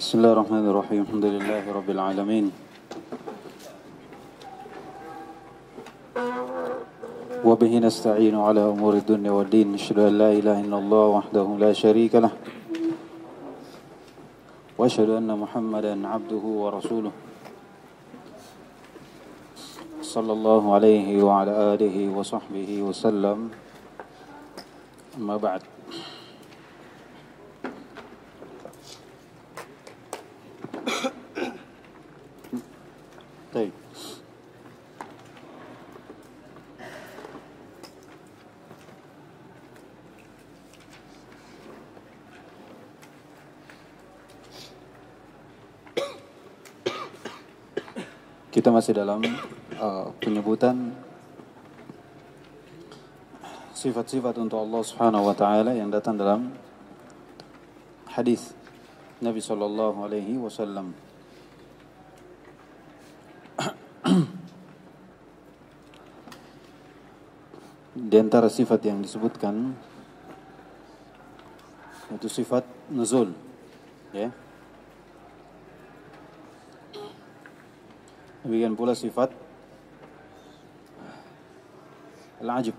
بسم الله الرحمن الرحيم الحمد لله رب العالمين وبه نستعين على أمور الدنيا والدين نشهد أن لا إله إلا الله وحده لا شريك له وأشهد أن محمدا عبده ورسوله صلى الله عليه وعلى آله وصحبه وسلم أما بعد. طيب. Kita masih dalam penyebutan sifat-sifat untuk Allah Subhanahu wa taala yang datang dalam hadis Nabi sallallahu alaihi wasallam. Di antara sifat yang disebutkan itu sifat nuzul, ya. Demikian pula sifat al-ajab,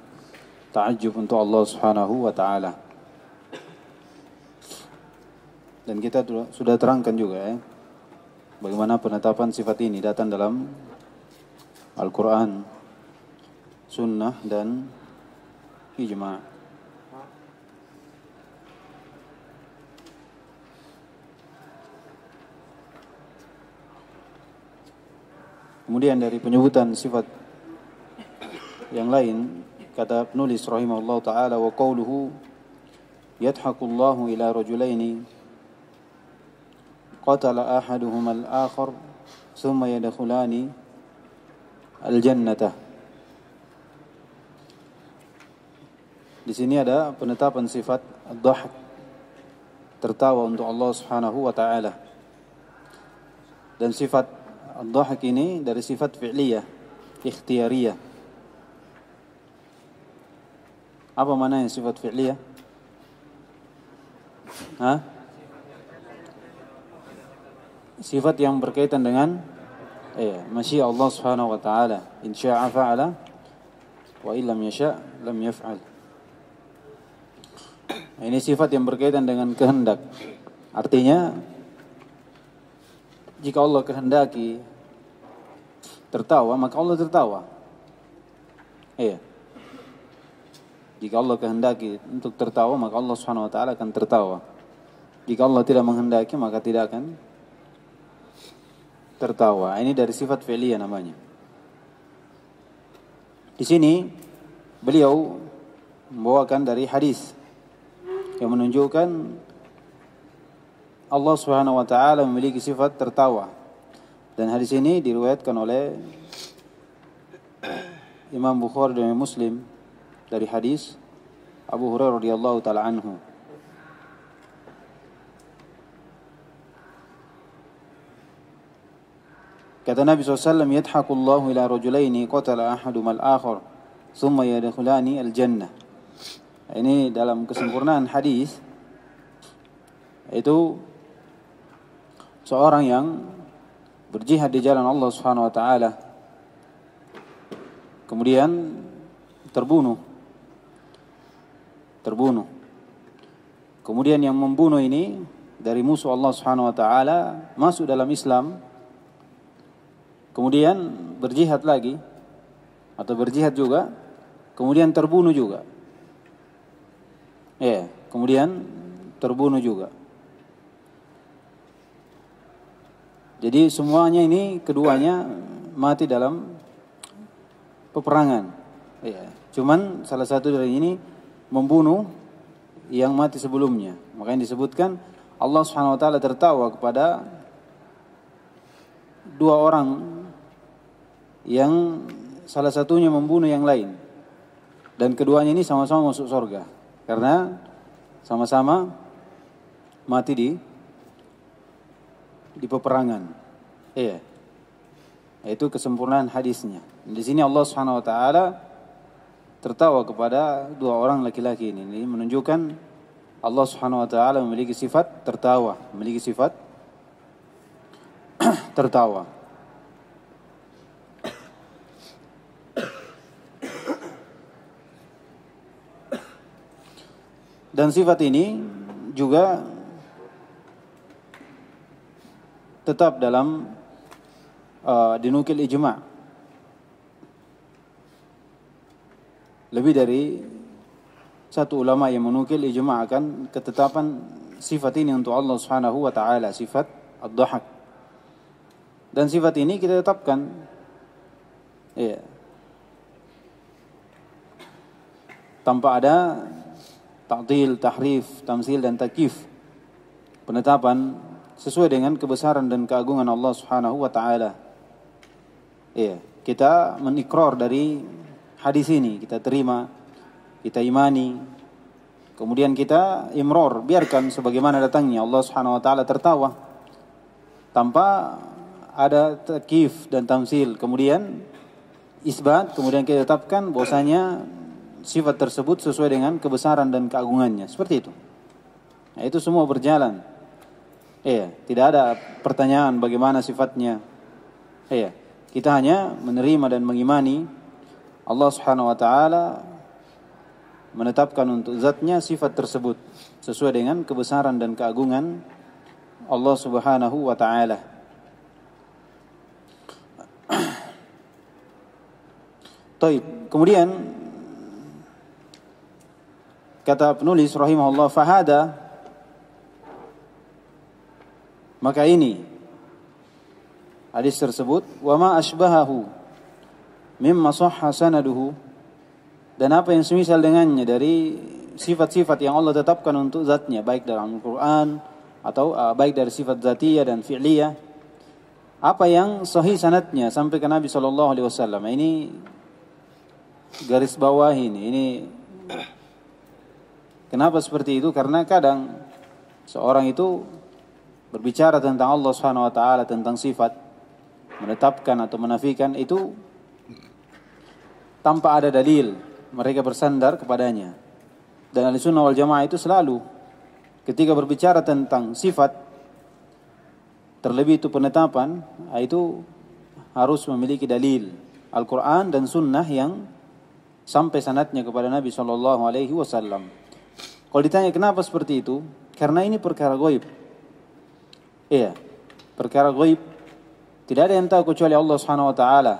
ta'ajjub untuk Allah Subhanahu wa taala. Dan kita sudah terangkan juga, ya, bagaimana penetapan sifat ini datang dalam Al-Qur'an, sunnah dan ijma'. Kemudian dari penyebutan sifat yang lain, kata penulis rahimahullah ta'ala, wa qawluhu yadhakullahu ila rajulaini qatala ahaduhuma al-akhar thumma yadkhulani al-jannata. Di sini ada penetapan sifat ad-dhahk, tertawa untuk Allah Subhanahu wa taala. Dan sifat ad-dhahk ini dari sifat fi'liyah, ikhtiyariyah. Apa maknanya sifat fi'liyah? Sifat yang berkaitan dengan masyiah Allah Subhanahu wa taala. In syaa fa'ala wa illam yasha' lam yaf'al. Ini sifat yang berkaitan dengan kehendak. Artinya, jika Allah kehendaki tertawa, maka Allah tertawa. Iya. Jika Allah kehendaki untuk tertawa, maka Allah Subhanahu wa taala akan tertawa. Jika Allah tidak menghendaki, maka tidak akan tertawa. Ini dari sifat fi'liyah namanya. Di sini beliau membawakan dari hadis yang menunjukkan Allah Subhanahu wa taala memiliki sifat tertawa. Dan hadis ini diriwayatkan oleh Imam Bukhari dan Muslim dari hadis Abu Hurairah radhiyallahu taala anhu. Kata Nabi SAW, yadhakullahu ila rajulaini qatala ahaduma al-akhar thumma yadkhulani al-jannah. Ini dalam kesempurnaan hadis, itu seorang yang berjihad di jalan Allah Subhanahu wa taala kemudian terbunuh. Kemudian yang membunuh ini dari musuh Allah Subhanahu wa taala masuk dalam Islam. Kemudian berjihad lagi atau berjihad juga, kemudian terbunuh juga. Kemudian terbunuh juga. Jadi semuanya ini keduanya mati dalam peperangan. Cuman salah satu dari ini membunuh yang mati sebelumnya. Makanya disebutkan Allah Subhanahu wa taala tertawa kepada dua orang yang salah satunya membunuh yang lain. Dan keduanya ini sama-sama masuk surga. Karena sama-sama mati di peperangan. Itu kesempurnaan hadisnya. Di sini Allah Subhanahu wa taala tertawa kepada dua orang laki-laki ini. Ini menunjukkan Allah Subhanahu wa taala memiliki sifat tertawa, memiliki sifat tertawa. Dan sifat ini juga tetap dalam dinukil ijma'. Lebih dari satu ulama yang menukil ijma' akan ketetapan sifat ini untuk Allah Subhanahu wa taala, sifat ad-dhahak. Dan sifat ini kita tetapkan tanpa ada ta'til, tahrif, tamsil dan takyif. Penetapan sesuai dengan kebesaran dan keagungan Allah Subhanahu wa taala. Kita mengikrar dari hadis ini, kita terima, kita imani. Kemudian kita imror, biarkan sebagaimana datangnya. Allah Subhanahu wa taala tertawa tanpa ada takyif dan tamsil. Kemudian isbat, kemudian kita tetapkan bahwasanya sifat tersebut sesuai dengan kebesaran dan keagungannya. Seperti itu. Nah, itu semua berjalan. Tidak ada pertanyaan bagaimana sifatnya. Kita hanya menerima dan mengimani Allah Subhanahu wa taala menetapkan untuk zatnya sifat tersebut sesuai dengan kebesaran dan keagungan Allah Subhanahu wa taala. Taib. Kemudian kata penulis rahimahullah, fahada, maka ini hadis tersebut, wa ma asbahahu mimma sahha sanaduhu, dan apa yang semisal dengannya dari sifat-sifat yang Allah tetapkan untuk zatnya, baik dalam Al-Quran atau baik dari sifat zatiyah dan fi'liyah, apa yang sahih sanadnya sampai ke Nabi SAW. Ini garis bawah ini kenapa seperti itu? Karena kadang seorang itu berbicara tentang Allah Subhanahu wa taala, tentang sifat, menetapkan atau menafikan itu tanpa ada dalil, mereka bersandar kepadanya. Dan Ahlussunnah wal Jamaah itu selalu ketika berbicara tentang sifat, terlebih itu penetapan, itu harus memiliki dalil Al-Quran dan Sunnah yang sampai sanadnya kepada Nabi SAW. Kalau ditanya kenapa seperti itu, karena ini perkara ghaib. Perkara ghaib. Tidak ada yang tahu kecuali Allah Subhanahu wa taala.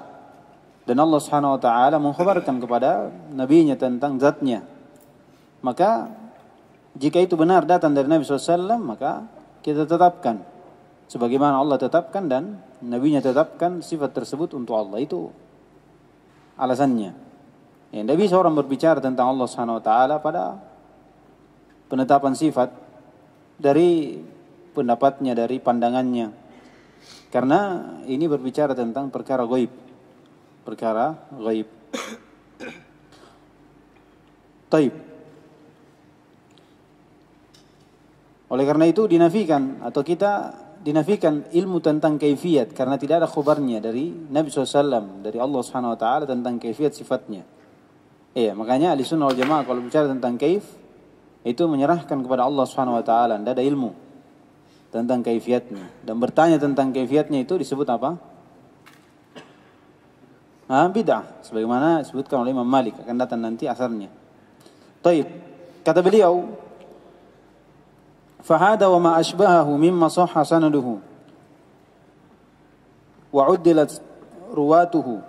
Dan Allah Subhanahu wa taala mengkhabarkan kepada nabinya tentang zatnya. Maka jika itu benar datang dari Nabi SAW, maka kita tetapkan sebagaimana Allah tetapkan dan nabinya tetapkan sifat tersebut untuk Allah. Itu alasannya. Tidak bisa orang berbicara tentang Allah Subhanahu wa taala pada penetapan sifat dari pendapatnya, dari pandangannya. Karena ini berbicara tentang perkara ghaib. Perkara ghaib. Taib. Oleh karena itu dinafikan atau kita dinafikan ilmu tentang kaifiyat karena tidak ada khabarnya dari Nabi SAW, dari Allah Subhanahu wa taala tentang kaifiyat sifatnya. Makanya Ahlussunnah wal Jamaah kalau bicara tentang kaif itu menyerahkan kepada Allah Subhanahu wa taala, tidak ada ilmu tentang kaifiyatnya. Dan bertanya tentang kaifiyatnya itu disebut apa? Bid'ah, sebagaimana disebutkan oleh Imam Malik, akan datang nanti asarnya. Taib. Kata beliau, fahada wa ma ashbahahu mimma sahha sanaduhu wa uddilat ruwatuhu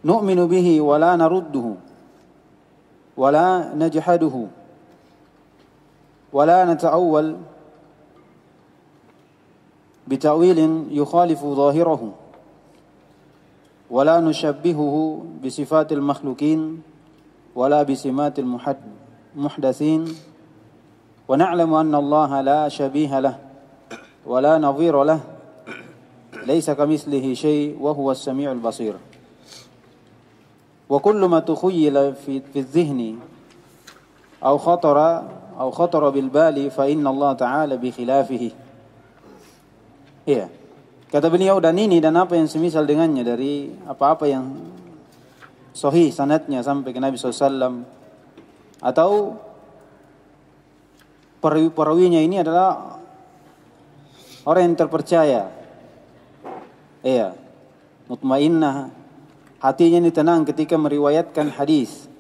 nu'minu bihi wa la narudduhu wa la najhaduhu wa la nata'awwal bita'wilin yukhalifu zahirahu wa la nushabbihuhu bisifatil makhlukin wa la bisimatil muhdatsin wa na'lamu anna Allah la shabiha lah wa la nadhira lah laysa kamithlihi shay wa huwa as-sami'ul basir. وكل ما تخيل في الذهن أو خطر بالبال فإن الله تعالى بخلافه. Kata beliau, dan ini dan apa yang semisal dengannya dari apa-apa yang sahih sanadnya sampai ke Nabi SAW atau perawinya ini adalah orang yang terpercaya. Iya. Mutmainnah, hatinya ini tenang ketika meriwayatkan hadis.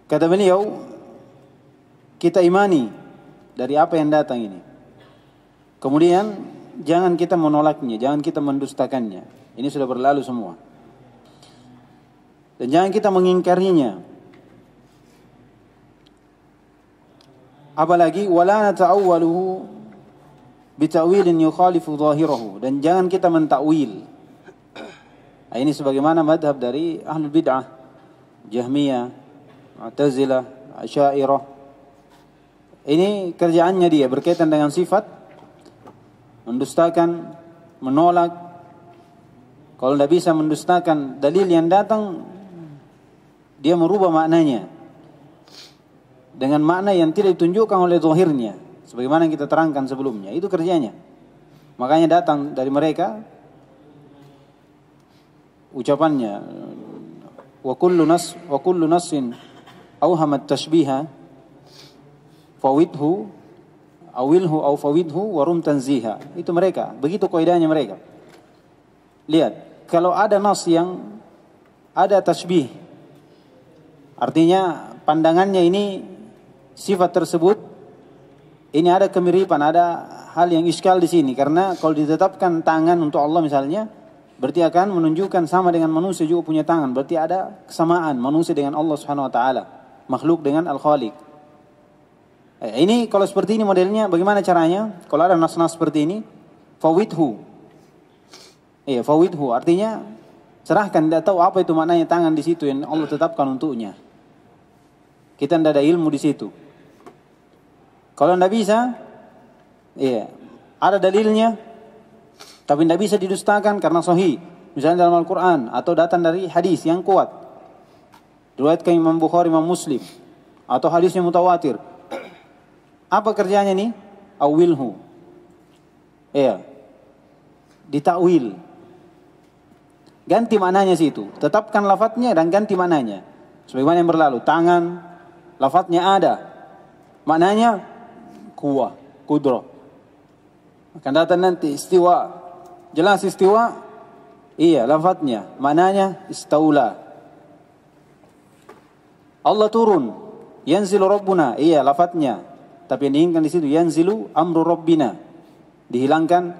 Kata beliau, kita imani dari apa yang datang ini. Kemudian jangan kita menolaknya, jangan kita mendustakannya. Ini sudah berlalu semua. Dan jangan kita mengingkarinya. Apalagi wala nata'awwaluhu bita'wilin yukhalifu zahirahu, dan jangan kita mentakwil. Nah, ini sebagaimana madhab dari ahlul bid'ah, Jahmiyah, Mu'tazilah, Asy'ariyah. Ini kerjaannya dia berkaitan dengan sifat, mendustakan, menolak. Kalau tidak bisa mendustakan dalil yang datang, dia merubah maknanya dengan makna yang tidak ditunjukkan oleh zahirnya, sebagaimana yang kita terangkan sebelumnya. Itu kerjanya. Makanya datang dari mereka ucapannya, wa kullu nassin awhamat tashbiha fawidhu awilhu aw fawidhu warum tanziha. Itu mereka, begitu kaidahnya mereka. Lihat, kalau ada nas yang ada tashbih, artinya pandangannya ini sifat tersebut ini ada kemiripan, ada hal yang iskal di sini. Karena kalau ditetapkan tangan untuk Allah misalnya, berarti akan menunjukkan sama dengan manusia juga punya tangan. Berarti ada kesamaan manusia dengan Allah Subhanahu wa taala, makhluk dengan Al-Khaliq. Ini kalau seperti ini modelnya, bagaimana caranya? Kalau ada nas-nas seperti ini, fawidhu. Fawidhu artinya serahkan, tidak tahu apa itu maknanya tangan di situ yang Allah tetapkan untuknya. Kita tidak ada ilmu di situ. Kalau tidak bisa, ada dalilnya, tapi tidak bisa didustakan karena sahih. Misalnya dalam Al-Quran atau datang dari hadis yang kuat, riwayatkan Imam Bukhari, Imam Muslim, atau hadisnya mutawatir. Apa kerjanya nih? Awilhu. Ditakwil. Ganti maknanya situ. Tetapkan lafadznya dan ganti maknanya. Sebagaimana yang berlalu, tangan, lafadznya ada, maknanya kuwa, kudro. Akan datang nanti istiwa, jelas istiwa, lafadznya, maknanya istaula. Allah turun, yanzilu rabbuna, lafadznya, tapi yang diinginkan di situ yanzilu amru rabbina, dihilangkan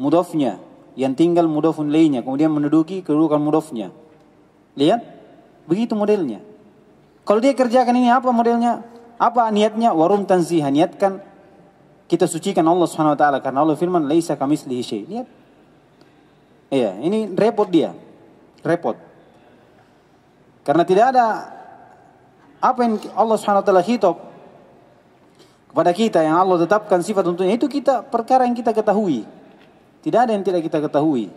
mudhafnya, yang tinggal mudhafun lainnya, kemudian menduduki kedudukan mudhafnya. Lihat, begitu modelnya. Kalau dia kerjakan ini, apa modelnya? Apa niatnya? Warum tanziha, niatkan kita sucikan Allah Subhanahu wa taala, karena Allah firman laisa kamitslihi syai'. Lihat. Ini repot dia. Repot. Karena tidak ada apa yang Allah Subhanahu wa taala khitab kepada kita yang Allah tetapkan sifat untuknya, itu kita perkara yang kita ketahui. Tidak ada yang tidak kita ketahui.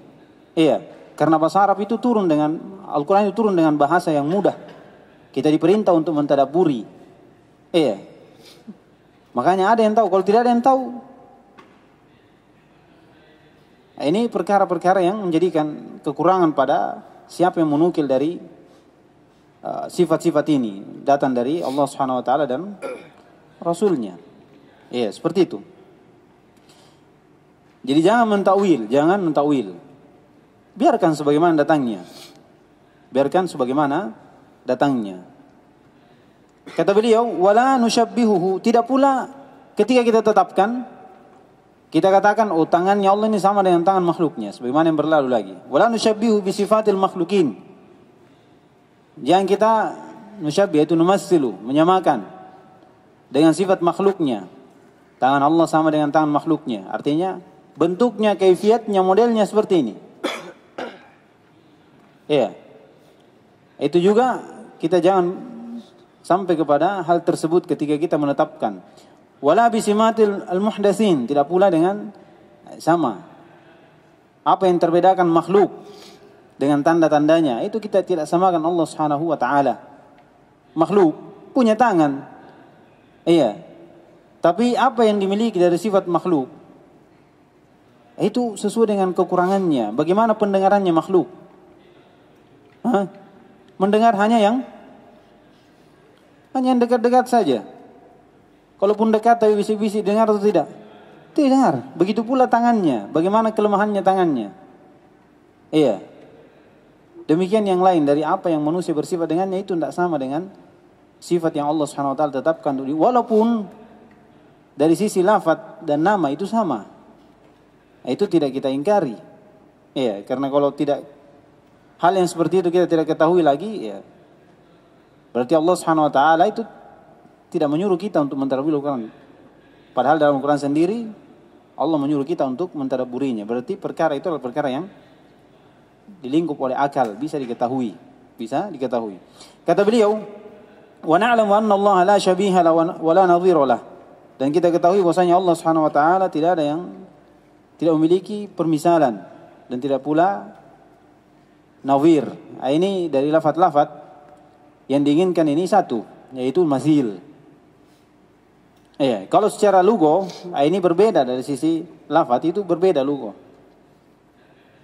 Karena bahasa Arab itu turun dengan Al-Qur'an itu turun dengan bahasa yang mudah. Kita diperintah untuk mentadabburi. Makanya ada yang tahu. Kalau tidak ada yang tahu, ini perkara-perkara yang menjadikan kekurangan pada siapa yang menukil dari sifat-sifat ini datang dari Allah Subhanahu wa taala dan Rasulnya. Seperti itu. Jadi jangan mentakwil. Biarkan sebagaimana datangnya. Kata beliau, wala nusyabbihuhu, tidak pula ketika kita tetapkan, kita katakan, tangannya Allah ini sama dengan tangan makhluknya, sebagaimana yang berlalu lagi. Wala nusyabbihu bi sifatil makhlukin. Jangan kita nusyabbih, itu numassilu, menyamakan dengan sifat makhluknya. Tangan Allah sama dengan tangan makhluknya. Artinya bentuknya, kaifiatnya, modelnya seperti ini. Itu juga kita jangan sampai kepada hal tersebut ketika kita menetapkan. Wala bisimatil al-muhdatsin, tidak pula dengan sama. Apa yang terbedakan makhluk dengan tanda-tandanya, itu kita tidak samakan Allah Subhanahu wa taala. Makhluk punya tangan. Tapi apa yang dimiliki dari sifat makhluk, itu sesuai dengan kekurangannya. Bagaimana pendengarannya makhluk? Mendengar hanya yang dekat-dekat saja. Kalaupun dekat tapi bisik-bisik, dengar atau tidak? Tidak dengar. Begitu pula tangannya. Bagaimana kelemahannya tangannya? Iya. Demikian yang lain dari apa yang manusia bersifat dengannya itu tidak sama dengan sifat yang Allah Subhanahu wa taala tetapkan. Walaupun dari sisi lafaz dan nama itu sama. Itu tidak kita ingkari. Iya, karena kalau tidak hal yang seperti itu kita tidak ketahui lagi, ya berarti Allah Subhanahu wa taala itu tidak menyuruh kita untuk mentadabburi Al-Qur'an. Padahal dalam Al-Qur'an sendiri Allah menyuruh kita untuk mentadabburinya. Berarti perkara itu adalah perkara yang dilingkup oleh akal, bisa diketahui, Kata beliau, "Wa na'lamu anna Allah la syabiha wa la nadhira lah." Dan kita ketahui bahwasanya Allah Subhanahu wa taala tidak ada yang tidak memiliki permisalan dan tidak pula nawir. Ini dari lafaz-lafaz yang diinginkan ini satu, yaitu masil. Kalau secara lugo, ini berbeda dari sisi lafaz, itu berbeda lugo.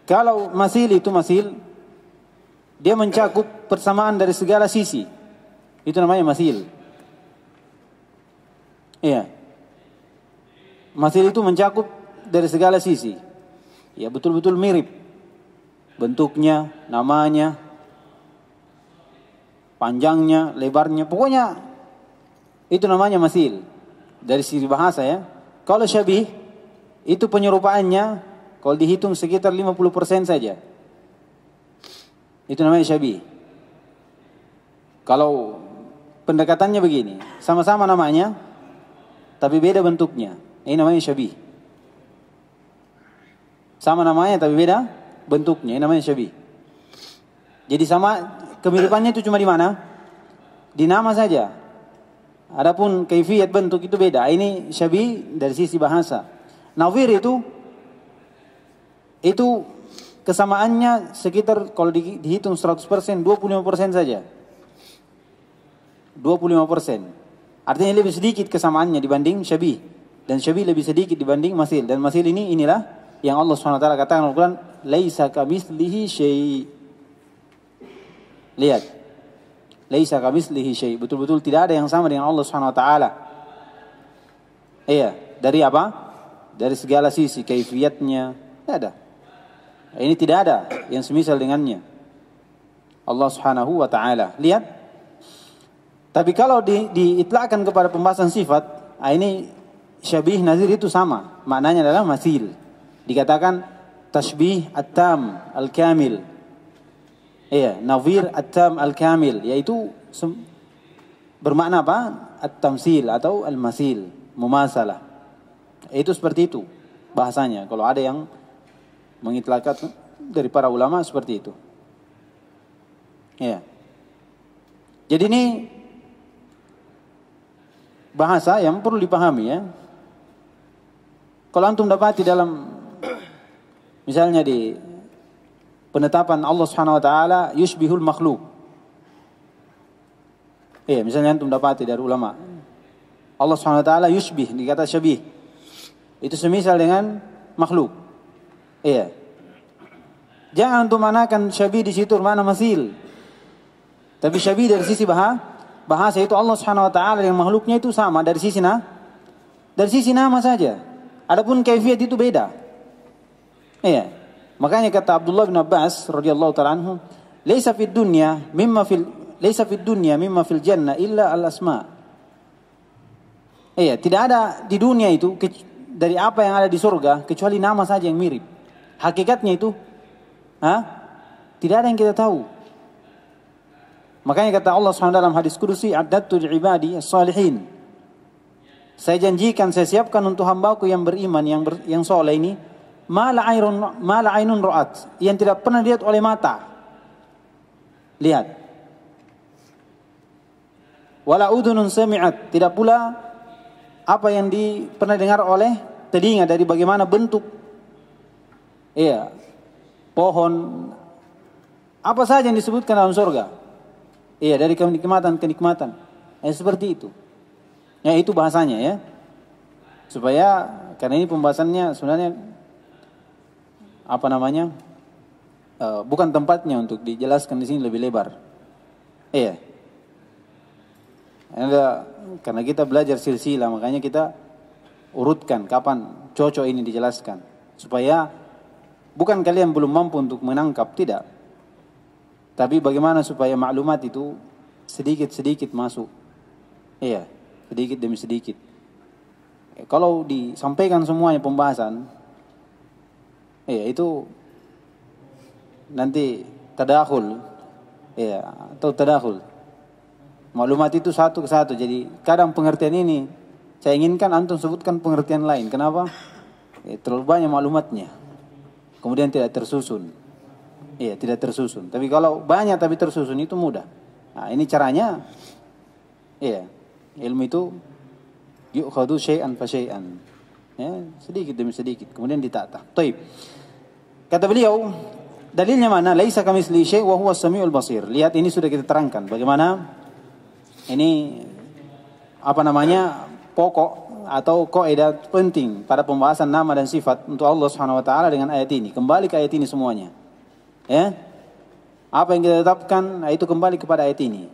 Kalau masil itu masil, dia mencakup persamaan dari segala sisi. Itu namanya masil. Masil itu mencakup dari segala sisi. Ya, betul-betul mirip. Bentuknya, namanya, panjangnya, lebarnya, pokoknya itu namanya masil. Dari sisi bahasa ya. Kalau syabih, itu penyerupaannya kalau dihitung sekitar 50% saja. Itu namanya syabih. Kalau pendekatannya begini, sama-sama namanya, tapi beda bentuknya. Ini namanya syabih. Sama namanya tapi beda bentuknya. Ini namanya syabih. Jadi sama, kemiripannya itu cuma di mana? Di nama saja. Adapun kaifiyat bentuk itu beda. Ini syabih dari sisi bahasa. Nawir itu kesamaannya sekitar kalau dihitung 100%, 25% saja. 25%. Artinya lebih sedikit kesamaannya dibanding syabih. Dan syabih lebih sedikit dibanding masil. Dan masil inilah yang Allah SWT katakan dalam Al-Quran, laisa kamitslihi syai'. Lihat. Laisa kamitslihi syai'. Betul-betul tidak ada yang sama dengan Allah SWT. Dari apa? Dari segala sisi, kaifiyatnya, tidak ada. Ini tidak ada yang semisal dengannya. Allah Subhanahu wa taala. Lihat. Tapi kalau diitlakkan kepada pembahasan sifat, ini syabih nazir itu sama. Maknanya adalah masil. Dikatakan tashbih at-tam al-kamil. Nazir at-tam al-kamil, yaitu bermakna apa? At-tamsil atau al-masil, mumasalah. Itu seperti itu bahasanya. Kalau ada yang mengitlakkan dari para ulama seperti itu. Jadi ini bahasa yang perlu dipahami ya. Kalau antum dapati dalam misalnya di penetapan Allah Subhanahu wa taala yushbihul makhluk. Misalnya antum dapati dari ulama. Allah Subhanahu wa taala yushbih, dikata syabih. Itu semisal dengan makhluk. Jangan antum manakan syabih di situ mana masil. Tapi syabih dari sisi bahasa itu Allah Subhanahu wa taala yang makhluknya itu sama dari sisi nama saja. Adapun kaifiyat itu beda. Makanya kata Abdullah bin Abbas radhiyallahu ta'ala anhu, "Laisa fid dunya mimma fil jannah illa al-asma." Tidak ada di dunia itu dari apa yang ada di surga kecuali nama saja yang mirip. Hakikatnya itu tidak ada yang kita tahu. Makanya kata Allah SWT dalam hadis kudusi, "A'dadtu li'ibadi as-salihin." Saya janjikan, saya siapkan untuk hambaku yang beriman, yang soleh ini, ma la ainun ra'at, yang tidak pernah dilihat oleh mata. Lihat. Wala udhunun sami'at, tidak pula apa yang pernah dengar oleh telinga dari bagaimana bentuk pohon, apa saja yang disebutkan dalam surga. Dari kenikmatan. Seperti itu. Itu bahasanya ya. Supaya, karena ini pembahasannya sebenarnya bukan tempatnya untuk dijelaskan di sini lebih lebar. Karena kita belajar silsilah, makanya kita urutkan kapan cocok ini dijelaskan. Supaya bukan kalian belum mampu untuk menangkap, tidak. Tapi bagaimana supaya maklumat itu sedikit-sedikit masuk. Iya, sedikit demi sedikit. Kalau disampaikan semuanya pembahasan, itu nanti tadakhul, atau tadakhul. Maklumat itu satu ke satu. Jadi kadang pengertian ini saya inginkan antum sebutkan pengertian lain. Kenapa? Terlalu banyak maklumatnya. Kemudian tidak tersusun. Tidak tersusun. Tapi kalau banyak tapi tersusun itu mudah. Nah, ini caranya. Ilmu itu yu'khadhu syai'an fa syai'an. Sedikit demi sedikit. Kemudian ditata. Taib. Kata beliau, dalilnya mana? Laisa kamitslihi syai' wa huwas samiul basir. Lihat, ini sudah kita terangkan bagaimana ini pokok atau kaidah penting pada pembahasan nama dan sifat untuk Allah Subhanahu wa taala dengan ayat ini. Kembali ke ayat ini semuanya. Apa yang kita tetapkan itu kembali kepada ayat ini.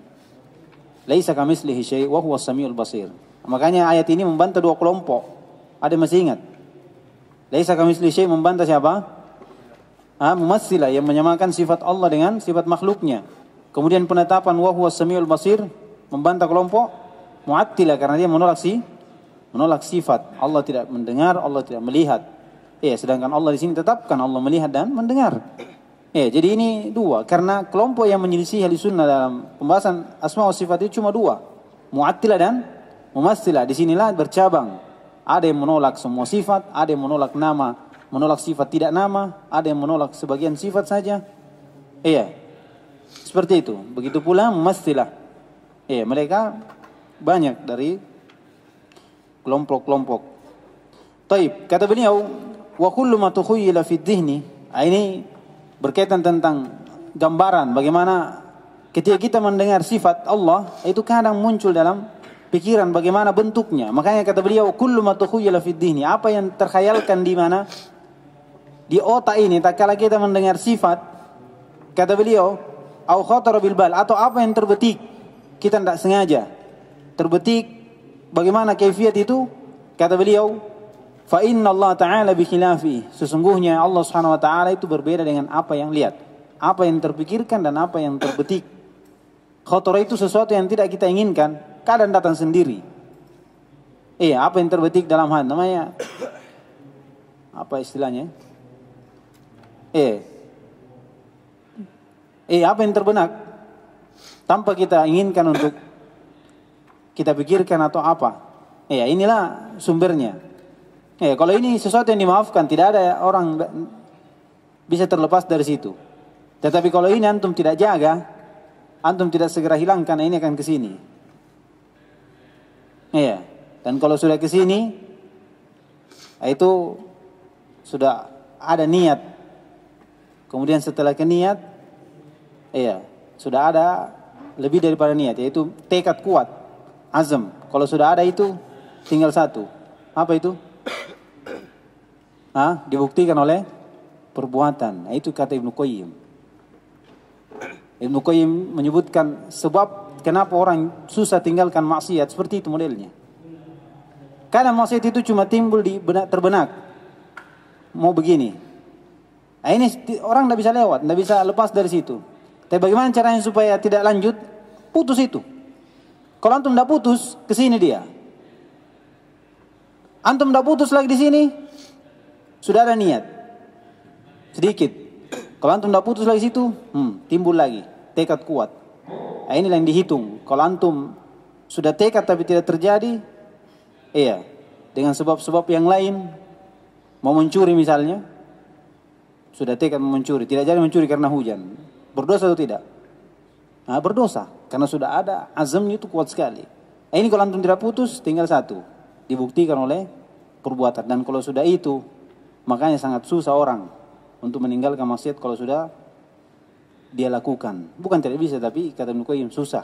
Laisa kamitslihi syai' wa huwas samiul basir. Makanya ayat ini membantah dua kelompok. Ada masih ingat? Laisa kamitslihi syai' membantah siapa? Mumatsilah yang menyamakan sifat Allah dengan sifat makhluknya. Kemudian penetapan wa huwas samiul basir membantah kelompok Mu'attilah karena dia menolak sifat. Allah tidak mendengar, Allah tidak melihat. Sedangkan Allah di sini tetapkan Allah melihat dan mendengar. Jadi ini dua. Karena kelompok yang menyelisih Ahlussunnah dalam pembahasan asma wa sifat itu cuma dua. Mu'attilah dan mumatsilah. Di sinilah bercabang. Ada yang menolak semua sifat, ada yang menolak nama, menolak sifat tidak nama, ada yang menolak sebagian sifat saja. Seperti itu. Begitu pula mumatsilah. Mereka banyak dari kelompok-kelompok. Taib, kata beliau, wa kullu ma tukhayyala fi dhihni. Ini berkaitan tentang gambaran bagaimana ketika kita mendengar sifat Allah itu kadang muncul dalam pikiran bagaimana bentuknya. Makanya kata beliau kullu ma tukhayyala fi dhihni, apa yang terkhayalkan di mana di otak ini tak kala kita mendengar sifat, kata beliau au khatara bil bal, atau apa yang terbetik kita tidak sengaja terbetik bagaimana kaifiat itu, kata beliau fa inna Allah ta'ala bi khilafi, sesungguhnya Allah Subhanahu wa taala itu berbeda dengan apa yang lihat, apa yang terpikirkan dan apa yang terbetik. Khatara itu sesuatu yang tidak kita inginkan, kadang datang sendiri. Apa yang terbetik dalam hati namanya apa istilahnya? Apa yang terbenak tanpa kita inginkan untuk kita pikirkan atau apa. Inilah sumbernya. Kalau ini sesuatu yang dimaafkan, tidak ada orang bisa terlepas dari situ. Tetapi kalau ini antum tidak jaga, antum tidak segera hilangkan, ini akan ke sini. Dan kalau sudah ke sini, itu sudah ada niat. Kemudian setelah ke niat, sudah ada lebih daripada niat, yaitu tekad kuat, azam. Kalau sudah ada itu, tinggal satu. Apa itu? Dibuktikan oleh perbuatan. Itu kata Ibnu Qayyim. Ibnu Qayyim menyebutkan sebab kenapa orang susah tinggalkan maksiat, seperti itu modelnya. Karena maksiat itu cuma timbul di terbenak. Mau begini. Ini orang tidak bisa lewat, tidak bisa lepas dari situ. Tapi bagaimana caranya supaya tidak lanjut? Putus itu. Kalau antum tidak putus, ke sini dia. Antum tidak putus lagi di sini, sudah ada niat. Sedikit. Kalau antum tidak putus lagi situ, timbul lagi tekad kuat. Ini yang dihitung. Kalau antum sudah tekad tapi tidak terjadi, dengan sebab-sebab yang lain, mau mencuri misalnya, sudah tekad mau mencuri, tidak jadi mencuri karena hujan. Berdosa atau tidak? Berdosa. Karena sudah ada azamnya itu kuat sekali. Ini kalau antum tidak putus, tinggal satu. Dibuktikan oleh perbuatan. Dan kalau sudah itu, makanya sangat susah orang untuk meninggalkan maksiat kalau sudah dia lakukan. Bukan tidak bisa, tapi kata Ibnu Qayyim susah.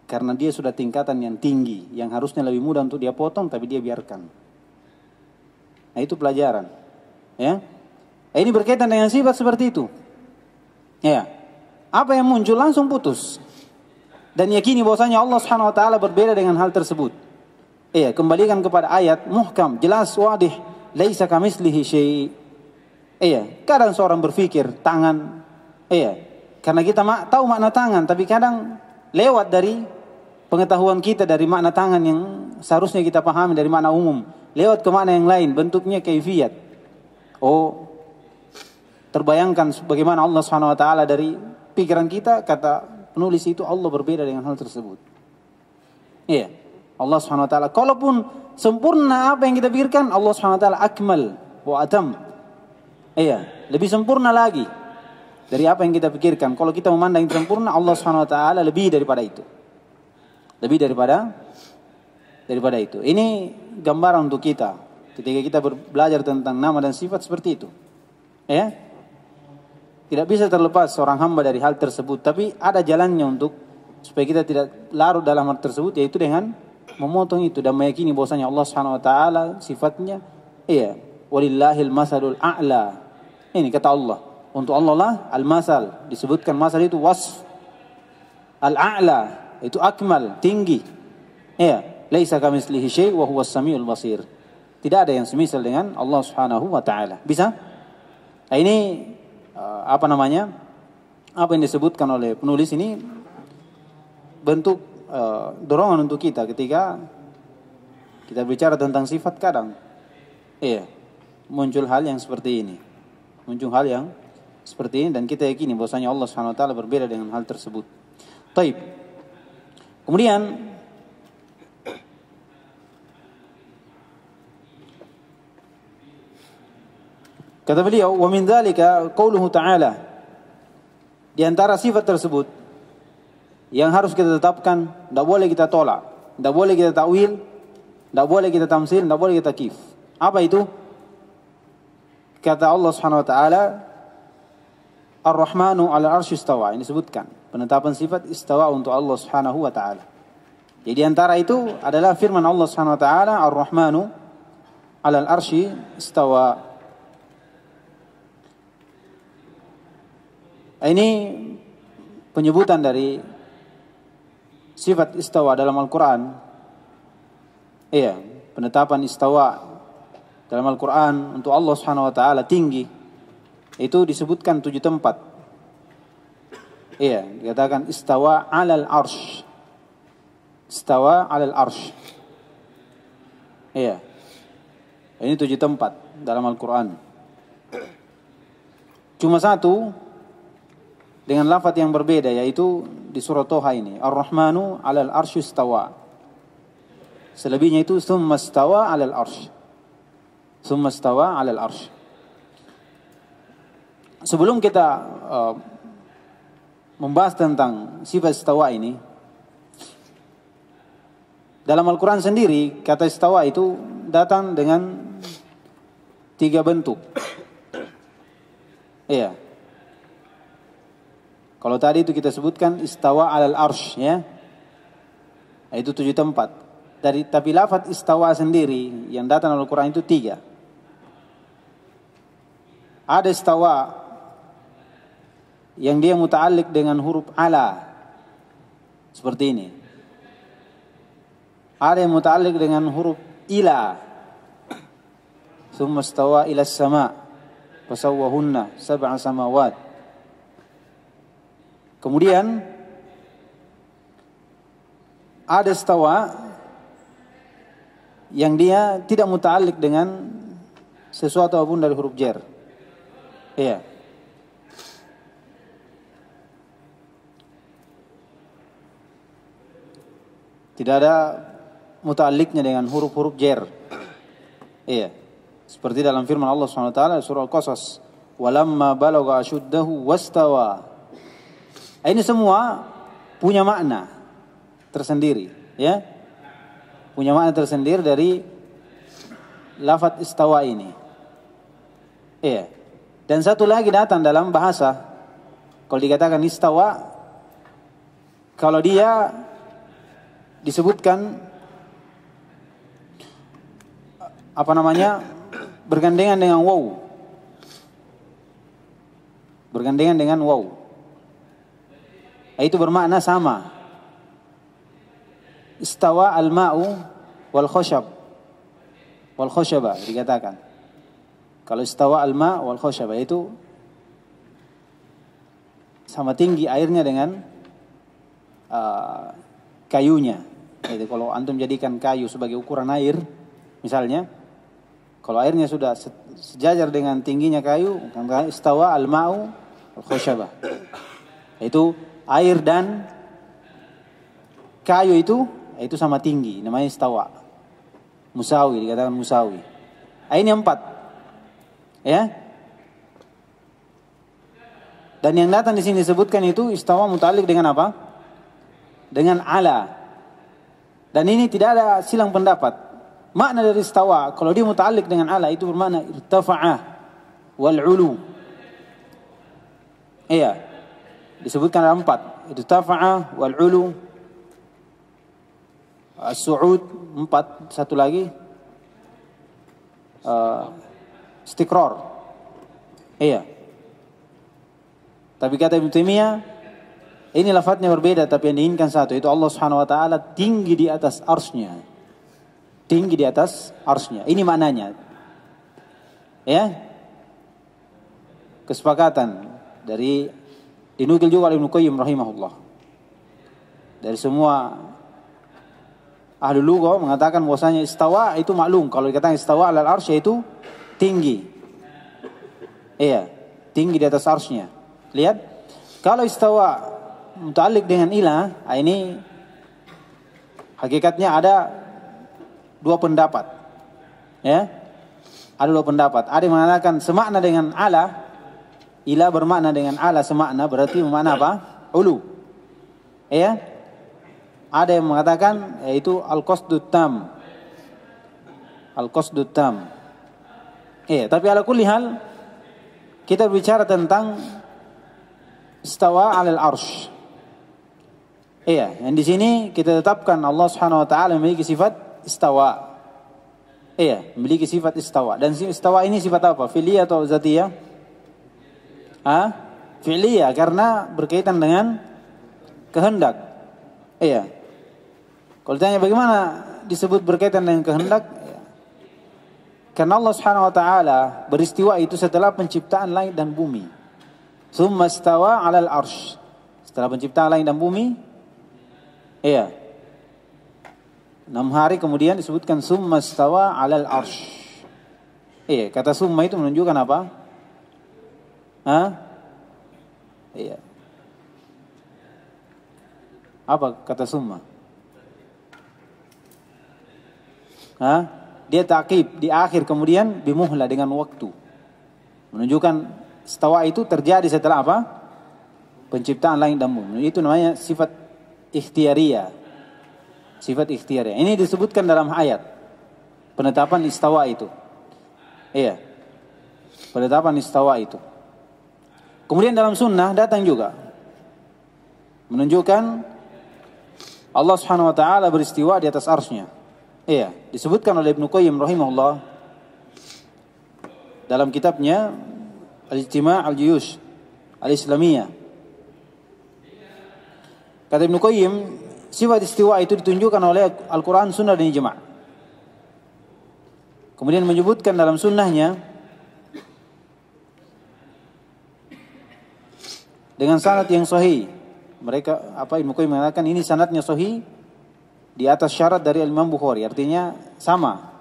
Karena dia sudah tingkatan yang tinggi, yang harusnya lebih mudah untuk dia potong, tapi dia biarkan. Itu pelajaran. Ini berkaitan dengan sifat seperti itu. Apa yang muncul langsung putus. dan yakini bahwasanya Allah Subhanahu wa taala berbeda dengan hal tersebut. Iya, kembalikan kepada ayat muhkam, jelas, wadih, laisa kamitslihi syai'. Iya, kadang seorang berpikir tangan, iya, karena kita tahu makna tangan, tapi kadang lewat dari pengetahuan kita dari makna tangan yang seharusnya kita pahami dari makna umum, lewat ke makna yang lain, bentuknya kaifiyat. Oh, terbayangkan bagaimana Allah Subhanahu wa taala dari pikiran kita, kata penulis itu Allah berbeda dengan hal tersebut. Iya, Allah Subhanahu wa taala kalaupun sempurna apa yang kita pikirkan, Allah Subhanahu wa taala akmal wa atam. Iya, lebih sempurna lagi dari apa yang kita pikirkan. Kalau kita memandang yang sempurna, Allah Subhanahu wa taala lebih daripada itu. Lebih daripada itu. Ini gambaran untuk kita ketika kita belajar tentang nama dan sifat seperti itu. Ya. Tidak bisa terlepas seorang hamba dari hal tersebut, tapi ada jalannya untuk supaya kita tidak larut dalam hal tersebut, yaitu dengan memotong itu dan meyakini bahwasanya Allah Subhanahu wa taala sifatnya, iya, walillahil masalul a'la. Ini kata Allah. Untuk Allah lah al-masal. Disebutkan masal itu wasf. Al-a'la itu akmal, tinggi. Iya, laisa kamitslihi syai' wa huwas samiul basir. Tidak ada yang semisal dengan Allah Subhanahu wa taala. Bisa? Nah, ini apa namanya? Apa yang disebutkan oleh penulis ini bentuk dorongan untuk kita ketika kita bicara tentang sifat kadang. Iya, muncul hal yang seperti ini. Muncul hal yang seperti ini dan kita yakini bahwasanya Allah Subhanahu wa taala berbeda dengan hal tersebut. Taib. Kemudian kata beliau, wa min dzalika qauluhu ta'ala. Di antara sifat tersebut yang harus kita tetapkan, tidak boleh kita tolak, tidak boleh kita takwil, tidak boleh kita tamsil, tidak boleh kita kif. Apa itu? Kata Allah Subhanahu wa taala, Ar-Rahmanu 'ala al-'arsy istawa. Ini disebutkan penetapan sifat istawa untuk Allah Subhanahu wa taala. Jadi antara itu adalah firman Allah Subhanahu wa taala, Ar-Rahmanu 'ala al-'arsy istawa. Ini penyebutan dari sifat istawa dalam Al-Quran. Iya, penetapan istawa dalam Al-Quran untuk Allah Subhanahu wa taala tinggi. Itu disebutkan 7 tempat. Iya, dikatakan istawa 'alal 'arsy. Istawa 'alal 'arsy. Iya. Ini 7 tempat dalam Al-Quran. Cuma satu dengan lafaz yang berbeda, yaitu di surah Toha ini, Ar-Rahmanu 'alal 'arsy istawa. Selebihnya itu tsumma istawa 'alal 'arsy. Tsumma istawa 'alal 'arsy. Sebelum kita membahas tentang sifat istawa ini, dalam Al-Quran sendiri kata istawa itu datang dengan 3 bentuk. Iya. Kalau tadi itu kita sebutkan istawa 'alal 'arsy, ya. Itu 7 tempat. Tapi lafaz istawa sendiri yang datang dalam Al-Quran itu 3. Ada istawa yang dia muta'alliq dengan huruf ala, seperti ini. Ada yang muta'alliq dengan huruf ila. Tsumma istawa ila as-sama' fasawwahunna sab'a samawat. Kemudian ada istawa yang dia tidak muta'alliq dengan sesuatu apapun dari huruf jar. Iya. Tidak ada muta'alliqnya dengan huruf-huruf jar. Iya. Seperti dalam firman Allah SWT surah Al-Qasas, "Walamma balagha ashuddahu wastawa." Ini semua punya makna tersendiri, ya. Punya makna tersendiri dari lafaz istawa ini. Iya. Dan satu lagi datang dalam bahasa, kalau dikatakan istawa, kalau dia disebutkan apa namanya, bergandengan dengan waw. Bergandengan dengan waw. Itu bermakna sama. istawa al-ma'u wal khoshaba dikatakan. Kalau istawa al-ma' wal khoshaba itu sama tinggi airnya dengan kayunya. Jadi kalau antum jadikan kayu sebagai ukuran air, misalnya, kalau airnya sudah sejajar dengan tingginya kayu, istawa al-ma'u wal khoshaba. Itu air dan kayu itu sama tinggi, namanya istawa. Musawi, dikatakan musawi. Ini 4. Ya. Dan yang datang di sini disebutkan itu istawa muta'alliq dengan apa? Dengan ala. Dan ini tidak ada silang pendapat. Makna dari istawa, kalau dia muta'alliq dengan ala itu bermakna irtafa'ah wal 'ulu. Iya. Disebutkan ada 4. Irtafa'ah wal 'ulu. As-su'ud 4, satu lagi istiqrar. Iya. Tapi kata Ibnu Taimiyah, ini lafadznya berbeda tapi yang diinginkan satu, itu Allah Subhanahu wa taala tinggi di atas arsy-Nya. Tinggi di atas arsy-Nya. Ini maknanya. Ya. Kesepakatan dari dinukil juga oleh Ibnu Qayyim rahimahullah. Dari semua ahli lugha mengatakan bahwasanya istawa itu maklum, kalau dikatakan istawa 'alal arsy itu tinggi. Iya, tinggi di atas arsy-Nya. Lihat, kalau istawa muta'alliq dengan ila, ini hakikatnya ada 2 pendapat. Ya. Ada 2 pendapat. Ada yang mengatakan semakna dengan ala, ila bermakna dengan ala semakna, berarti bermakna apa? Ulu. Ya. Ada yang mengatakan yaitu al-qasdut tam. Al-qasdut tam. Tapi ala kulli hal kita berbicara tentang istawa 'alal arsy. Yang di sini kita tetapkan Allah Subhanahu wa taala memiliki sifat istawa. Memiliki sifat istawa. Dan istawa ini sifat apa? Fi'liyah atau zatiyah? Fi'liyah, karena berkaitan dengan kehendak. Kalau ditanya bagaimana disebut berkaitan dengan kehendak? Karena Allah Subhanahu wa taala beristiwa itu setelah penciptaan langit dan bumi. Tsumma istawa 'alal arsy. Setelah penciptaan langit dan bumi, 6 hari kemudian disebutkan tsumma istawa 'alal arsy. Kata summa itu menunjukkan apa? Apa kata summa? Dia ta'qib di akhir, kemudian bimuhla dengan waktu. Menunjukkan istawa itu terjadi setelah apa? Penciptaan langit dan bumi. Itu namanya sifat ikhtiyariyah. Sifat ikhtiyariyah. Ini disebutkan dalam ayat penetapan istawa itu. Penetapan istawa itu. Kemudian dalam sunnah datang juga menunjukkan Allah Subhanahu wa taala beristiwa di atas arsy-Nya. Disebutkan oleh Ibnu Qayyim rahimahullah dalam kitabnya Al-Ijtima' Al-Juyush Al-Islamiyah. Kata Ibnu Qayyim, sifat istiwa itu ditunjukkan oleh Al-Quran, Sunnah dan Ijma'. Kemudian menyebutkan dalam sunnahnya dengan sanad yang sahih. Ibnu Qayyim mengatakan ini sanadnya sahih di atas syarat dari Imam Bukhari, artinya sama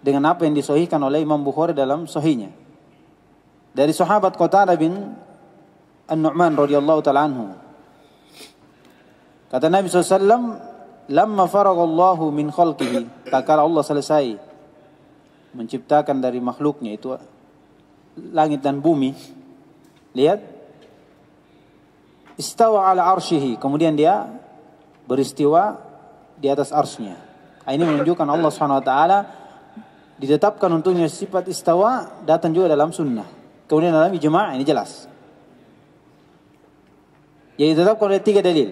dengan apa yang disahihkan oleh Imam Bukhari dalam sahihnya. Dari sahabat Qatadah bin An-Nu'man radhiyallahu ta'ala anhu. Kata Nabi SAW, lamma faragallahu min khalqihi, tatkala Allah selesai menciptakan dari makhluknya itu langit dan bumi, lihat, istawa ala arsyihi, kemudian dia beristiwa di atas arsy-Nya. Ini menunjukkan Allah Subhanahu wa taala ditetapkan untuknya sifat istawa, datang juga dalam sunnah. Kemudian dalam ijma' ini jelas. Jadi ditetapkan oleh 3 dalil.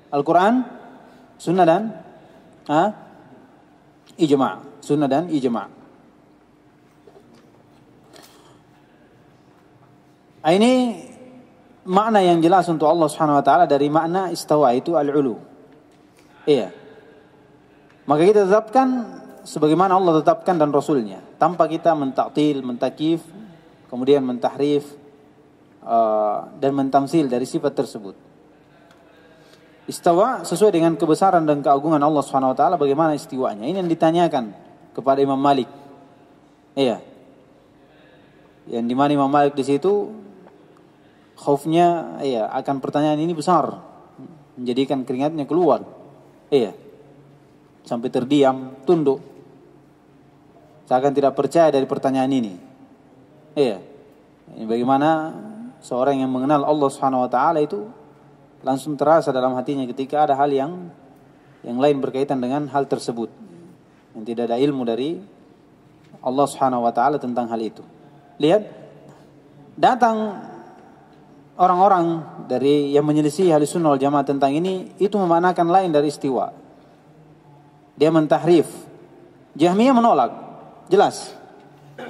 Al-Quran, sunnah dan ijma'. Sunnah dan ijma'. Ini makna yang jelas untuk Allah Subhanahu wa taala dari makna istawa itu al-ulu. Maka kita tetapkan sebagaimana Allah tetapkan dan Rasulnya, tanpa kita mentaktil, mentakif, kemudian mentahrif dan mentamsil dari sifat tersebut. Istawa sesuai dengan kebesaran dan keagungan Allah Subhanahu wa taala, bagaimana istiwanya. Ini yang ditanyakan kepada Imam Malik. Iya. Yang di mana Imam Malik di situ khaufnya akan pertanyaan ini besar, menjadikan keringatnya keluar. Iya. Sampai terdiam, tunduk. Seakan tidak percaya dari pertanyaan ini. Iya. Ini bagaimana seorang yang mengenal Allah Subhanahu wa taala itu langsung terasa dalam hatinya ketika ada hal yang lain berkaitan dengan hal tersebut, yang tidak ada ilmu dari Allah Subhanahu wa taala tentang hal itu. Lihat, datang orang-orang dari yang menyelisih Ahlussunnah wal Jamaah tentang ini, itu memanakan lain dari istiwa. Dia mentahrif. Jahmiyah menolak, jelas.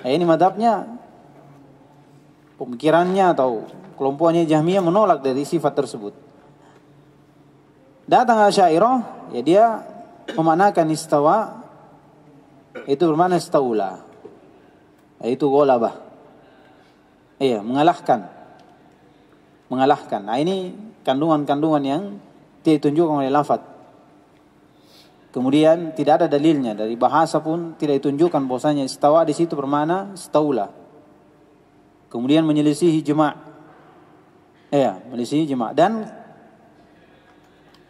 Ini madhabnya, pemikirannya atau kelompoknya Jahmiyah menolak dari sifat tersebut. Datang Asy'ariyah, ya dia memanakan istawa itu bermakna istaula, yaitu ghalabah. Iya, mengalahkan. Nah, ini kandungan-kandungan yang tidak ditunjukkan oleh lafaz. Kemudian tidak ada dalilnya dari bahasa pun, tidak ditunjukkan bahwasanya istawa di situ bermakna istaula. Kemudian menyelisihi jema'. Iya, menyelisihi jema'. Dan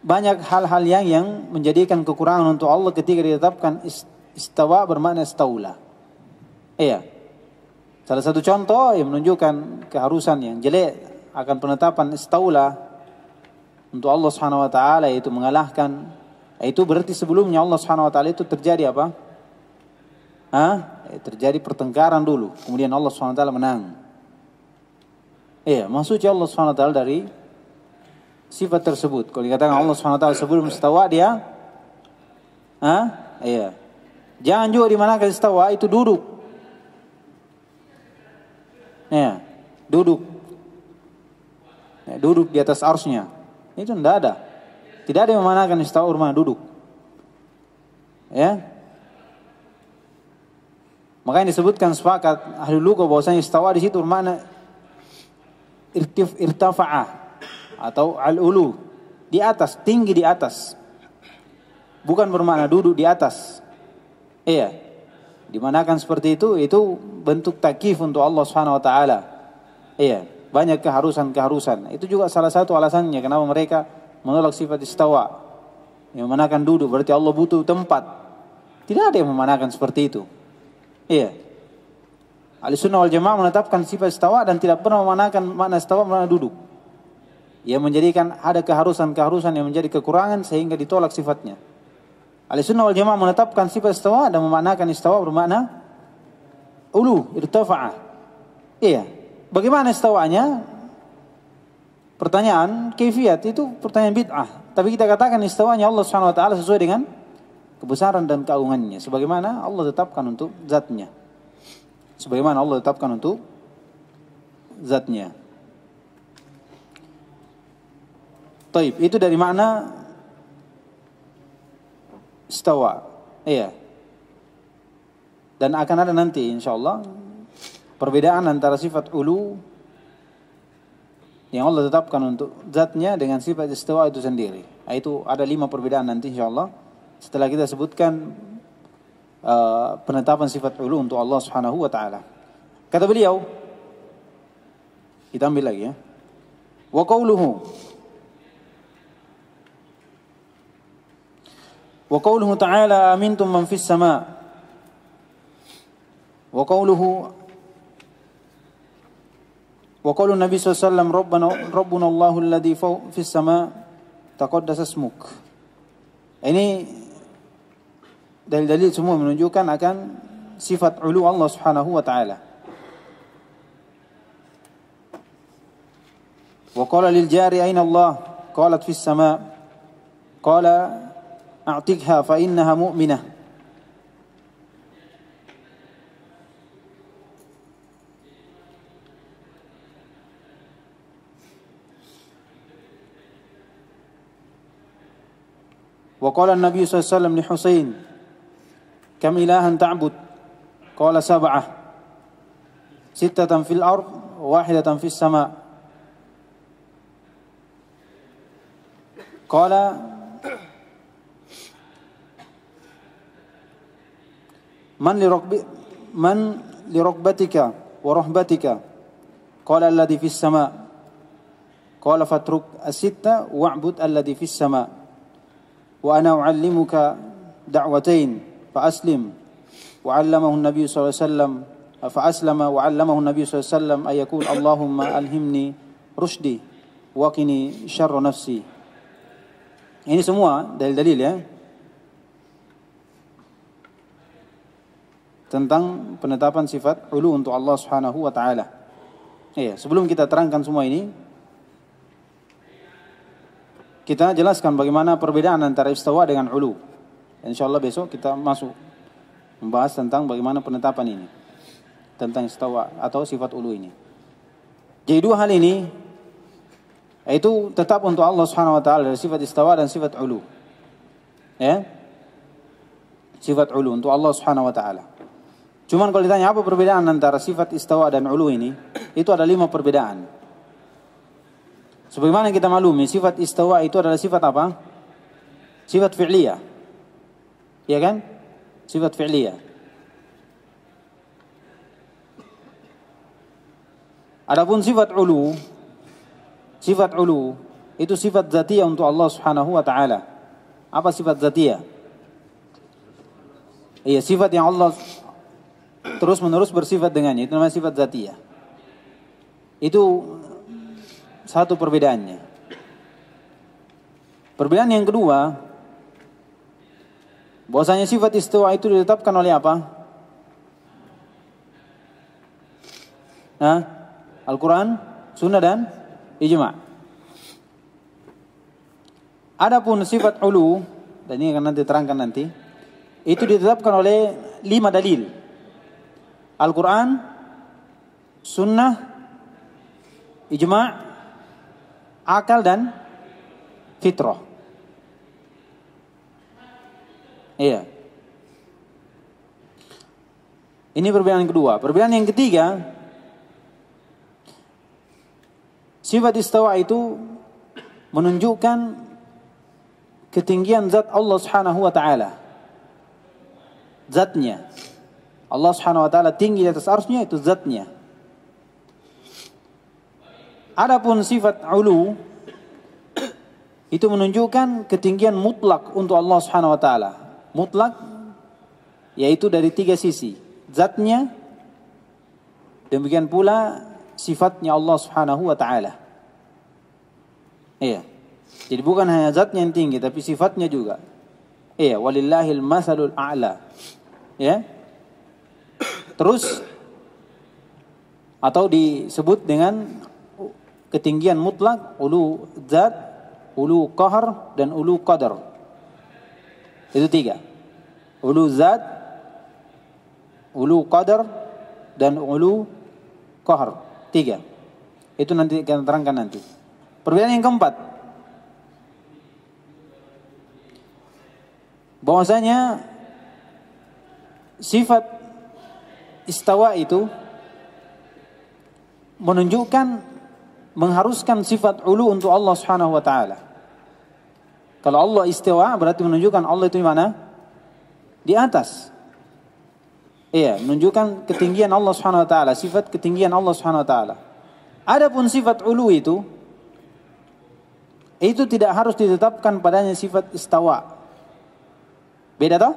banyak hal-hal yang menjadikan kekurangan untuk Allah ketika ditetapkan istawa bermakna istaula. Iya. Salah satu contoh yang menunjukkan keharusan yang jelek akan penetapan istaula untuk Allah Subhanahu wa taala, yaitu mengalahkan. Itu berarti sebelumnya Allah Subhanahu wa taala itu terjadi apa? Terjadi pertengkaran dulu, kemudian Allah Subhanahu wa taala menang. Iya, maksudnya Allah Subhanahu wa taala dari sifat tersebut. Kalau dikatakan Allah Subhanahu wa taala sebelum istawa dia iya. Jangan juga dimanakan istawa itu duduk. Ya, duduk. Ya, duduk di atas arsy-Nya. Itu tidak ada. Tidak ada yang memanakan istawa bermakna duduk. Ya. Makanya disebutkan sepakat ahli lughah bahwasanya istawa di situ bermakna irtafa'a atau al-ulu, di atas, tinggi di atas. Bukan bermakna duduk di atas. Iya. Dimanakan seperti itu bentuk takyif untuk Allah Subhanahu wa taala. Iya, banyak keharusan. Itu juga salah satu alasannya kenapa mereka menolak sifat istawa. Yang memanakan duduk berarti Allah butuh tempat. Tidak ada yang memanakan seperti itu. Iya. Ahlussunnah wal Jamaah menetapkan sifat istawa dan tidak pernah memanakan makna istawa makna duduk. Yang menjadikan ada keharusan yang menjadi kekurangan sehingga ditolak sifatnya. Ahlussunnah wal Jamaah menetapkan sifat istawa dan memaknakan istawa bermakna ulu, irtafa'a. Iya. Bagaimana istawanya? Pertanyaan kaifiyat itu pertanyaan bid'ah. Tapi kita katakan istawanya Allah Subhanahu wa taala sesuai dengan kebesaran dan keagungannya, sebagaimana Allah tetapkan untuk zatnya. Sebagaimana Allah tetapkan untuk zatnya. Taib, itu dari makna istawa. Iya. Dan akan ada nanti insyaallah perbedaan antara sifat ulu yang Allah tetapkan untuk zatnya dengan sifat istawa itu sendiri. Itu ada 5 perbedaan nanti insyaallah setelah kita sebutkan penetapan sifat ulu untuk Allah Subhanahu wa taala. Kata beliau, kita ambil lagi ya. Wa qawluhu ta'ala amintum man fis sama'. Wa qawlu Nabi sallallahu alaihi wasallam Rabbuna Allahu alladhi fis sama' taqaddasa ismuk. Ini dalil-dalil semua menunjukkan akan sifat ulu Allah Subhanahu wa taala. Wa qala lil jari aina Allah? Qalat fis sama'. Qala a'tikha fa innaha mu'minah. Wa qala an-nabiy sallallahu alaihi wasallam li Husain, "Kam ilahan ta'bud?" Qala sab'ah. Sittatan fil ard, wahidatan fis sama'. Qala man li rukbatika wa rahbatika? Qala alladhi fis sama'. Qala fatruk as-sitta wa'bud alladhi fis sama'. Wa ana u'allimuka da'watain fa aslim. Wa 'allamahu an-nabiy sallallahu alaihi wasallam fa aslama wa 'allamahu an-nabiy sallallahu alaihi wasallam ay yaqul Allahumma alhimni rushdi wa qini syarra nafsi. Ini semua dalil-dalil ya tentang penetapan sifat ulu untuk Allah Subhanahu wa taala. Iya, sebelum kita terangkan semua ini, kita jelaskan bagaimana perbedaan antara istawa dengan ulu. Insyaallah besok kita masuk membahas tentang bagaimana penetapan ini, tentang istawa atau sifat ulu ini. Jadi dua hal ini itu tetap untuk Allah Subhanahu wa taala, sifat istawa dan sifat ulu. Ya. Sifat ulu untuk Allah Subhanahu wa taala. Cuman kalau ditanya apa perbedaan antara sifat istawa dan ulu ini, itu ada 5 perbedaan. Sebagaimana kita maklumi, sifat istawa itu adalah sifat apa? Sifat fi'liyah. Ya kan? Sifat fi'liyah. Adapun sifat ulu itu sifat zatiyah untuk Allah Subhanahu wa taala. Apa sifat zatiyah? Iya, sifat yang Allah terus-menerus bersifat dengannya, itu namanya sifat zatiyah. Itu satu perbedaannya. Perbedaan yang kedua, bahwasanya sifat istiwa itu ditetapkan oleh apa? Al-Quran, Sunnah dan Ijma'. Adapun sifat ulu, dan ini akan nanti terangkan nanti, itu ditetapkan oleh 5 dalil. Al-Quran, Sunnah, Ijma', akal dan fitrah. Iya. Ini perbedaan yang kedua. Perbedaan yang ketiga, sifat istawa itu menunjukkan ketinggian zat Allah Subhanahu wa taala. Zatnya. Allah Subhanahu wa taala tinggi di atas arsy-Nya, itu zatnya. Adapun sifat ulu itu menunjukkan ketinggian mutlak untuk Allah Subhanahu wa taala. Mutlak yaitu dari 3 sisi. Zatnya, demikian pula sifatnya Allah Subhanahu wa taala. Iya. Jadi bukan hanya zatnya yang tinggi tapi sifatnya juga. Iya, walillahil masalul a'la. Ya. Terus atau disebut dengan ketinggian mutlak, ulu zat, ulu qahar dan ulu qadar. Itu 3. Ulu zat, ulu qadar dan ulu qahar. 3. Itu nanti kita terangkan nanti. Perbedaan yang keempat, bahwasanya sifat istawa itu menunjukkan, mengharuskan sifat ulu untuk Allah Subhanahu wa taala. Kalau Allah istiwa berarti menunjukkan Allah itu di mana? Di atas. Iya, menunjukkan ketinggian Allah Subhanahu wa taala, sifat ketinggian Allah Subhanahu wa taala. Adapun sifat ulu itu tidak harus ditetapkan padanya sifat istawa. Beda toh?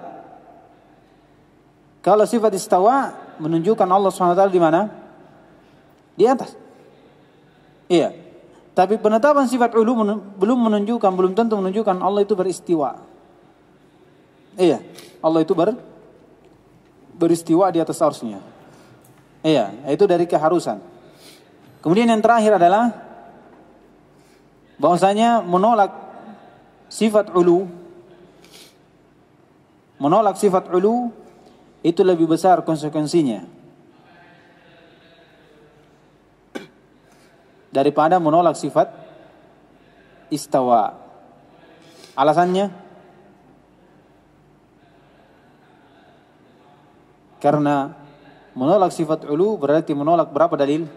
Kalau sifat istawa menunjukkan Allah SWT di mana? Di atas. Iya. Tapi penetapan sifat ulu belum tentu menunjukkan Allah itu beristiwa. Iya. Allah itu beristiwa di atas arsy-Nya. Iya. Itu dari keharusan. Kemudian yang terakhir adalah bahwasanya menolak sifat ulu itu lebih besar konsekuensinya daripada menolak sifat istawa. Alasannya Karena menolak sifat ulu berarti menolak berapa dalil?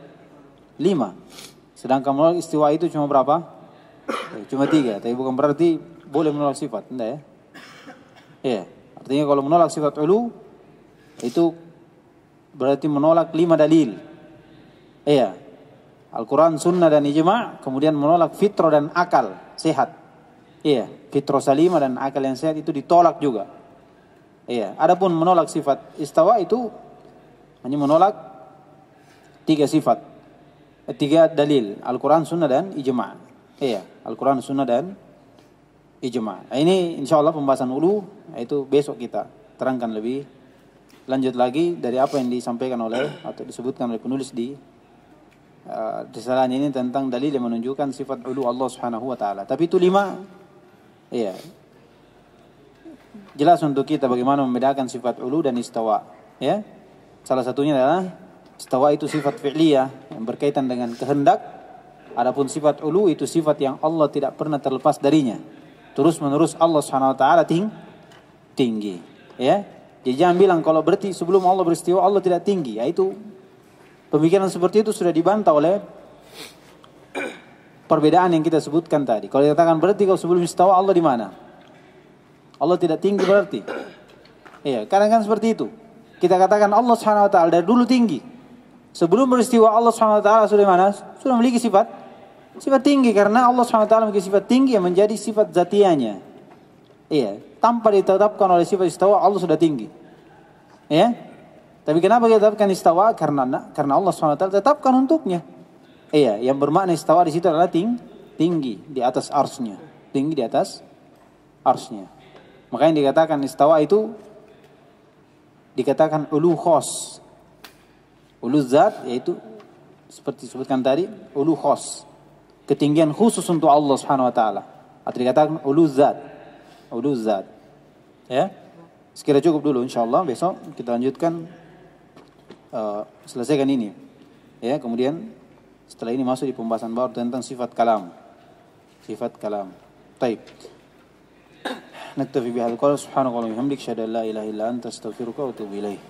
5. Sedangkan menolak istiwa itu cuma berapa? Cuma 3. Tapi bukan berarti boleh menolak sifat, enggak ya? Iya. Artinya kalau menolak sifat ulu itu berarti menolak 5 dalil. Iya. Al-Quran, sunnah dan ijma'. Kemudian menolak fitrah dan akal sehat. Iya. Fitrah salimah dan akal yang sehat itu ditolak juga. Iya. Adapun menolak sifat istawa itu hanya menolak 3 sifat. 3 dalil. Al-Quran, sunnah dan ijma'. Iya. Al-Quran, sunnah dan ijma'. Nah, ini insya Allah pembahasan ulu. Itu besok kita terangkan lebih lanjut lagi dari apa yang disampaikan oleh atau disebutkan oleh penulis di risalah ini tentang dalil yang menunjukkan sifat ulu Allah Subhanahu wa taala. Tapi itu 5. Iya. Jelas untuk kita bagaimana membedakan sifat ulu dan istawa, ya. Salah satunya adalah istawa itu sifat fi'liyah yang berkaitan dengan kehendak. Adapun sifat ulu itu sifat yang Allah tidak pernah terlepas darinya. Terus menerus Allah Subhanahu wa taala tinggi, ya. Jadi jangan bilang kalau berarti sebelum Allah beristiwa Allah tidak tinggi. Ya, itu pemikiran seperti itu sudah dibantah oleh perbedaan yang kita sebutkan tadi. Kalau dikatakan berarti kalau sebelum istawa Allah di mana? Allah tidak tinggi berarti. Iya, kadang kan seperti itu. Kita katakan Allah Subhanahu wa taala dari dulu tinggi. Sebelum beristiwa Allah Subhanahu wa taala sudah mana? Sudah memiliki sifat tinggi karena Allah Subhanahu wa taala memiliki sifat tinggi yang menjadi sifat zatianya. Iya, tanpa ditetapkan oleh sifat istawa Allah sudah tinggi. Ya. Tapi kenapa kita tetapkan istawa? Karena Allah SWT tetapkan untuknya. Iya, yang bermakna istawa di situ adalah tinggi di atas arsy-Nya. Tinggi di atas arsy-Nya. Makanya dikatakan istawa itu dikatakan ulu khos. Ulu zat yaitu seperti disebutkan tadi, ulu khos. Ketinggian khusus untuk Allah Subhanahu wa taala. Atau dikatakan ulu zat. Ulu zat. Ya. Sekira cukup dulu insyaallah, besok kita lanjutkan selesaikan ini. Ya, kemudian setelah ini masuk di pembahasan baru tentang sifat kalam. Sifat kalam. Baik. Naktafi bihadzal qaul subhanakallahumma wa bihamdika asyhadu an la ilaha illa anta astaghfiruka wa atubu ilaik.